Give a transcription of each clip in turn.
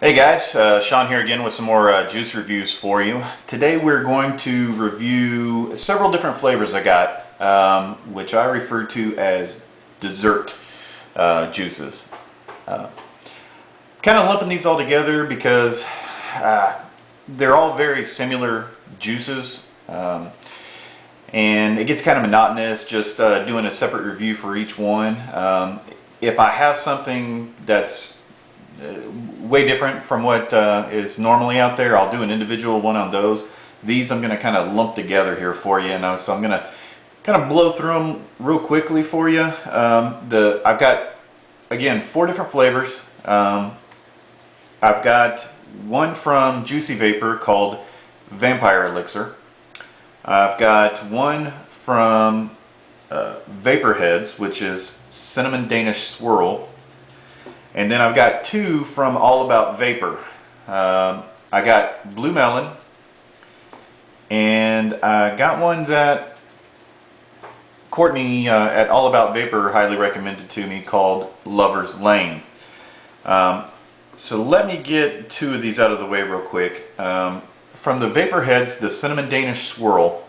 Hey guys, Shawn here again with some more juice reviews for you. Today we're going to review several different flavors I got, which I refer to as dessert juices. Kind of lumping these all together because they're all very similar juices, and it gets kind of monotonous just doing a separate review for each one. If I have something that's way different from what is normally out there, I'll do an individual one on those. These I'm going to kind of lump together here for you, and so I'm going to kind of blow through them real quickly for you. I've got, again, 4 different flavors. I've got one from Juicy Vapor called Vampire Elixir. I've got one from Vaporheads, which is Cinnamon Danish Swirl. And then I've got 2 from All About Vapor. I got Blue Melon, and I got one that Courtney at All About Vapor highly recommended to me called Lover's Lane. So let me get 2 of these out of the way real quick. From the Vaporheads, the Cinnamon Danish Swirl.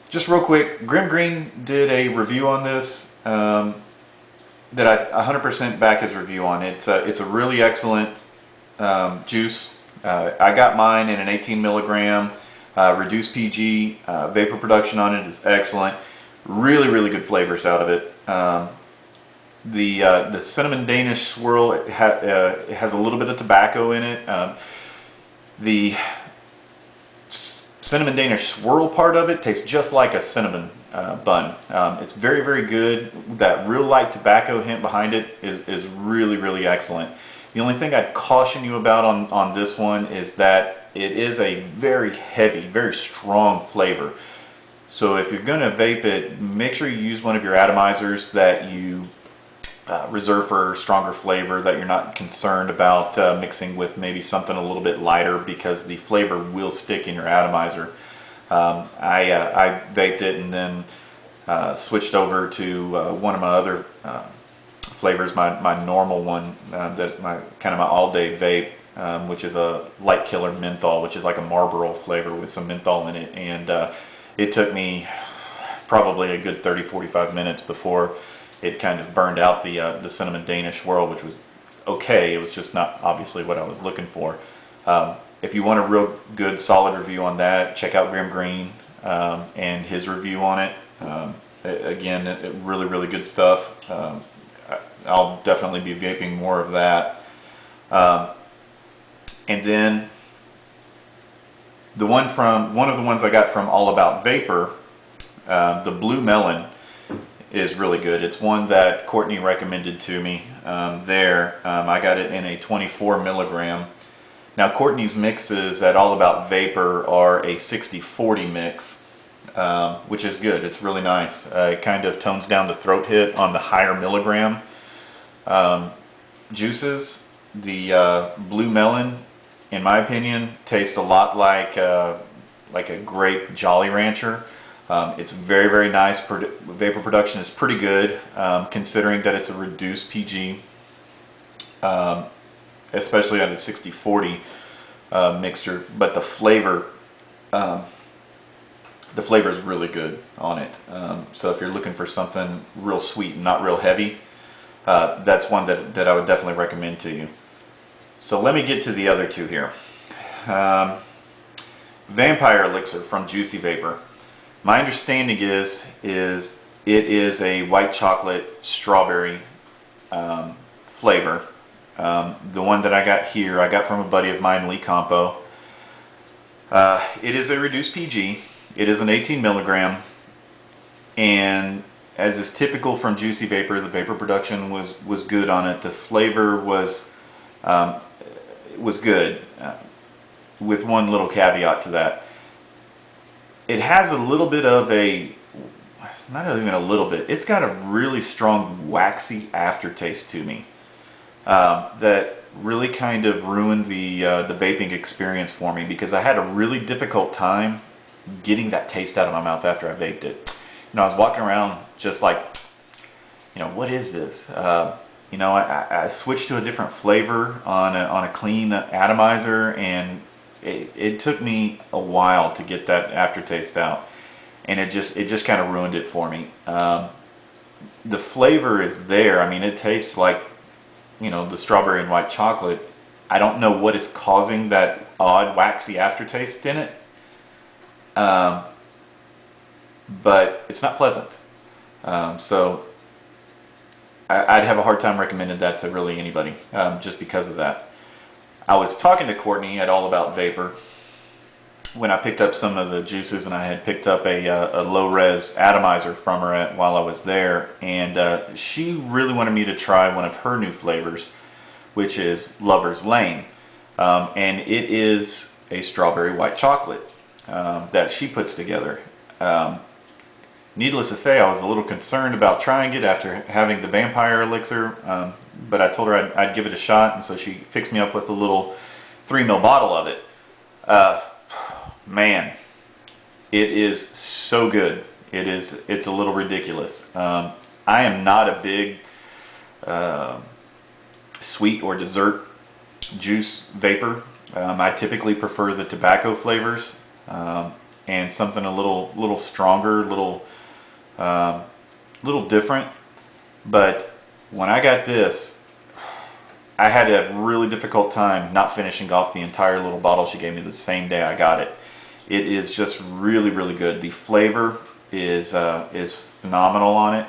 Just real quick, Grim Green did a review on this. That I 100% back his review on. It's a really excellent juice. I got mine in an 18 milligram reduced PG. Vapor production on it is excellent. Really good flavors out of it. The Cinnamon Danish Swirl, it has a little bit of tobacco in it. The Cinnamon Danish Swirl part of it tastes just like a cinnamon bun. It's very good. That real light tobacco hint behind it is really excellent. The only thing I'd caution you about on this one is that it is a very heavy, very strong flavor. So if you're going to vape it, make sure you use one of your atomizers that you reserve for stronger flavor, that you're not concerned about mixing with maybe something a little bit lighter, because the flavor will stick in your atomizer. I vaped it and then switched over to one of my other flavors, my normal one, that my all-day vape, which is a light killer menthol, which is like a Marlboro flavor with some menthol in it, and it took me probably a good 30-45 minutes before it kind of burned out the Cinnamon Danish Swirl, which was okay. It was just not obviously what I was looking for. If you want a real good solid review on that, check out Grim Green and his review on it. Again, really good stuff. I'll definitely be vaping more of that. And then one of the ones I got from All About Vapor, the Blue Melon, is really good. It's one that Courtney recommended to me I got it in a 24 milligram. Now Courtney's mixes at All About Vapor are a 60-40 mix, which is good. It's really nice. It kind of tones down the throat hit on the higher milligram juices. The Blue Melon, in my opinion, tastes a lot like a grape Jolly Rancher. It's very nice. Vapor production is pretty good, considering that it's a reduced PG, especially on a 60-40 mixture. But the flavor is really good on it. So if you're looking for something real sweet and not real heavy, that's one that I would definitely recommend to you. So let me get to the other 2 here. Vampire Elixir from Juicy Vapor. My understanding is it is a white chocolate strawberry flavor. The one that I got here, I got from a buddy of mine, Lee Campo. It is a reduced PG. It is an 18 milligram, and as is typical from Juicy Vapor, the vapor production was good on it. The flavor was good, with one little caveat to that. It has a little bit of not even a little bit, it's got a really strong waxy aftertaste to me that really kind of ruined the vaping experience for me, because I had a really difficult time getting that taste out of my mouth after I vaped it. I was walking around just like, what is this? you know, I switched to a different flavor on a clean atomizer, and it took me a while to get that aftertaste out, and it just kind of ruined it for me. The flavor is there. I mean, it tastes like, you know, the strawberry and white chocolate. I don't know what is causing that odd waxy aftertaste in it, but it's not pleasant. So I'd have a hard time recommending that to really anybody, just because of that. I was talking to Courtney at All About Vapor when I picked up some of the juices, and I had picked up a low-res atomizer from her while I was there, and she really wanted me to try one of her new flavors, which is Lover's Lane, and it is a strawberry white chocolate that she puts together. Needless to say, I was a little concerned about trying it after having the vampire elixir, but I told her I'd give it a shot, and so she fixed me up with a little 3 ml bottle of it. Man, it is so good. It's a little ridiculous. I am not a big sweet or dessert juice vapor. I typically prefer the tobacco flavors, and something a little stronger, little different. But when I got this, I had a really difficult time not finishing off the entire little bottle she gave me the same day I got it. It is just really, really good. The flavor is phenomenal on it.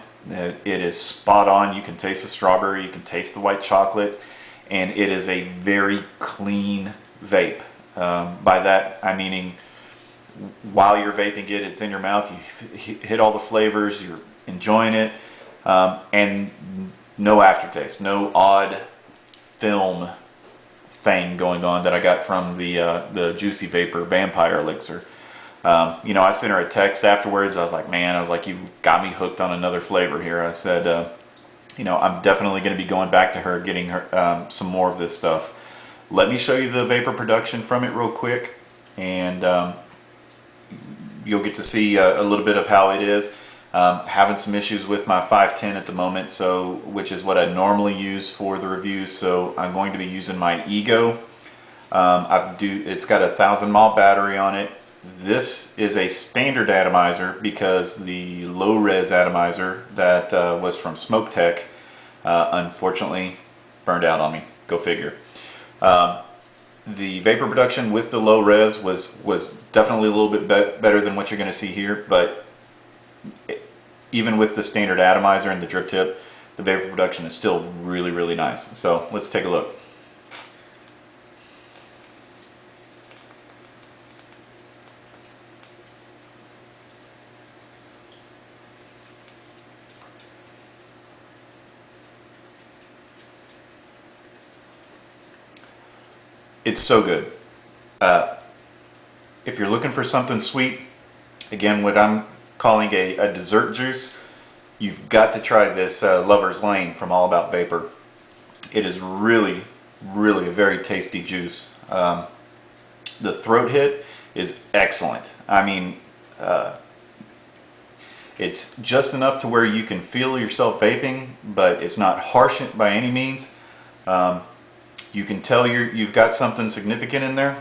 It is spot on. You can taste the strawberry, you can taste the white chocolate, and it is a very clean vape. By that I meaning, while you're vaping it, it's in your mouth, you hit all the flavors, you're enjoying it, and no aftertaste, no odd film thing going on that I got from the Juicy Vapor Vampire Elixir. You know, I sent her a text afterwards. I was like, man, you got me hooked on another flavor here. I said, you know, I'm definitely going to be going back to her, getting her some more of this stuff. Let me show you the vapor production from it real quick, and you'll get to see a little bit of how it is. Having some issues with my 510 at the moment, so which is what I normally use for the reviews, so I'm going to be using my Ego. It's got a 1,000 mAh battery on it. This is a standard atomizer because the low-res atomizer that was from Smoke Tech unfortunately burned out on me. Go figure. The vapor production with the low-res was definitely a little bit better than what you're going to see here, but even with the standard atomizer and the drip tip, the vapor production is still really, really nice. So let's take a look. It's so good. If you're looking for something sweet, again, what I'm calling a dessert juice, you've got to try this Lover's Lane from All About Vapor. It is really, really a very tasty juice. The throat hit is excellent. I mean, it's just enough to where you can feel yourself vaping, but it's not harsh by any means. You can tell you've got something significant in there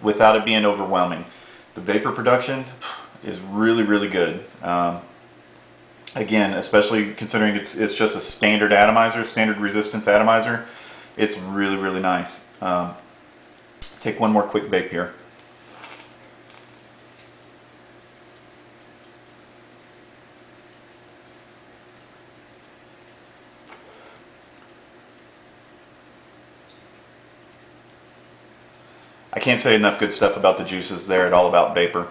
without it being overwhelming. The vapor production is really, really good. Again, especially considering it's just a standard atomizer, standard resistance atomizer, it's really, really nice. Take one more quick vape here. I can't say enough good stuff about the juices there at All About Vapor.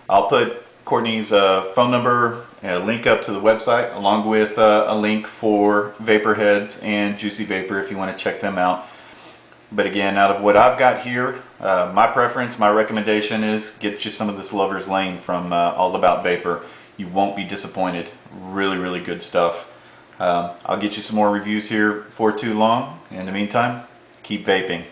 I'll put Courtney's phone number, a link up to the website, along with a link for vaporheads and Juicy Vapor if you want to check them out. But again, out of what I've got here, my preference, my recommendation is get you some of this Lover's Lane from All About Vapor. You won't be disappointed. Really, really good stuff. I'll get you some more reviews here before too long. In the meantime, keep vaping.